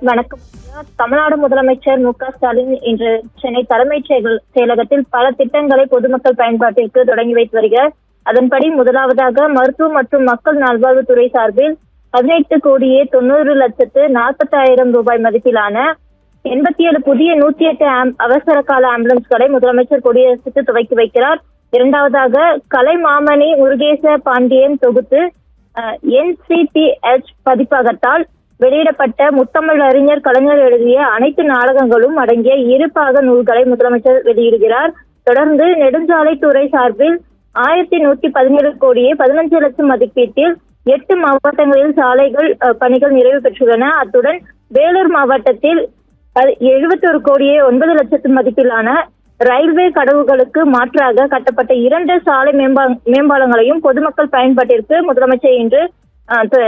வணக்கம். தமிழ்நாடு முதலமைச்சர் மு.க.ஸ்டாலின் இன்று சென்னை தலைமைச் செயலகத்தில் பல திட்டங்களை பொதுமக்கள் பயன்பாட்டிற்கு தொடங்கி வைத்து வருகிறார். அதன்படி முதலாவதாக மருத்துவ மற்றும் மக்கள் நல்வாழ்வுத்துறை சார்பில் 18,90,40,000 ரூபாய் மதிப்பிலான 87 புதிய 108 அவசர கால ஆம்புலன்ஸ்களை முதலமைச்சர் கொடியசைத்து துவக்கி வைக்கிறார். இரண்டாவதாக கலை மாமணி முருகேச பாண்டியன் தொகுத்து NCTH பதிப்பகத்தால் வெளியிடப்பட்ட முத்தமிழ் அறிஞர் கலைஞர் எழுதிய அனைத்து நாடகங்களும் அடங்கிய 2 பாக நூல்களை முதலமைச்சர் வெளியிடுகிறார். தொடர்ந்து நெடுஞ்சாலைத்துறை சார்பில் 1117 கோடியே 15 லட்சம் மதிப்பீட்டில் 8 மாவட்டங்களில் சாலைகள் பணிகள் நிறைவு பெற்றுள்ளன. அத்துடன் வேலூர் மாவட்டத்தில் 71 கோடியே 9 லட்சத்து மதிப்பிலான ரயில்வே கடவுகளுக்கு மாற்றாக கட்டப்பட்ட 2 சாலை மேம்பாலங்களையும் பொதுமக்கள் பயன்பாட்டிற்கு முதலமைச்சர் இன்று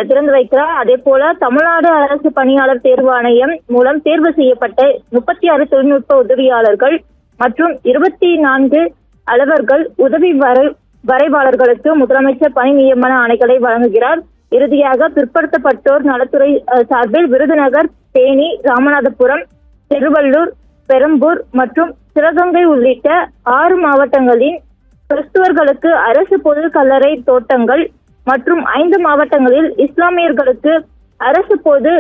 திறந்து வைக்கிறார். அதே போல தமிழ்நாடு அரசு பணியாளர் தேர்வு ஆணையம் மூலம் தேர்வு செய்யப்பட்ட 36 தொழில்நுட்ப உதவியாளர்கள் மற்றும் 24 அலுவலர்கள் உதவி வரைவாளர்களுக்கு முதலமைச்சர் பணி நியமன ஆணைகளை வழங்குகிறார். இறுதியாக பிற்படுத்தப்பட்டோர் நலத்துறை சார்பில் விருதுநகர், தேனி, ராமநாதபுரம், திருவள்ளூர், பெரம்பூர் மற்றும் சிவகங்கை உள்ளிட்ட 6 மாவட்டங்களின் கிறிஸ்துவர்களுக்கு அரசு பொது கல்லறை தோட்டங்கள் மற்றும் 5 மாவட்டங்களில் இஸ்லாமியர்களுக்கு அரசு பொது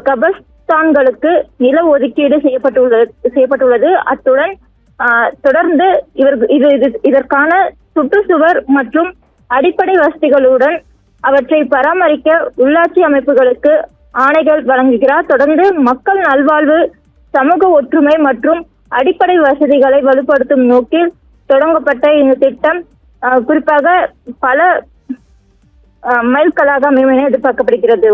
கபர்ஸ்தான்களுக்கு நில ஒதுக்கீடு செய்யப்பட்டுள்ளது. அத்துடன் தொடர்ந்து இதற்கான சுற்றுச்சுவர் மற்றும் அடிப்படை வசதிகளுடன் அவற்றை பராமரிக்க உள்ளாட்சி அமைப்புகளுக்கு ஆணைகள் வழங்குகிறார். தொடர்ந்து மக்கள் நல்வாழ்வு, சமூக ஒற்றுமை மற்றும் அடிப்படை வசதிகளை வலுப்படுத்தும் நோக்கில் தொடங்கப்பட்ட இந்த திட்டம் குறிப்பாக பல மைல்கல்லாக அமையும் என எதிர்பார்க்கப்படுகிறது.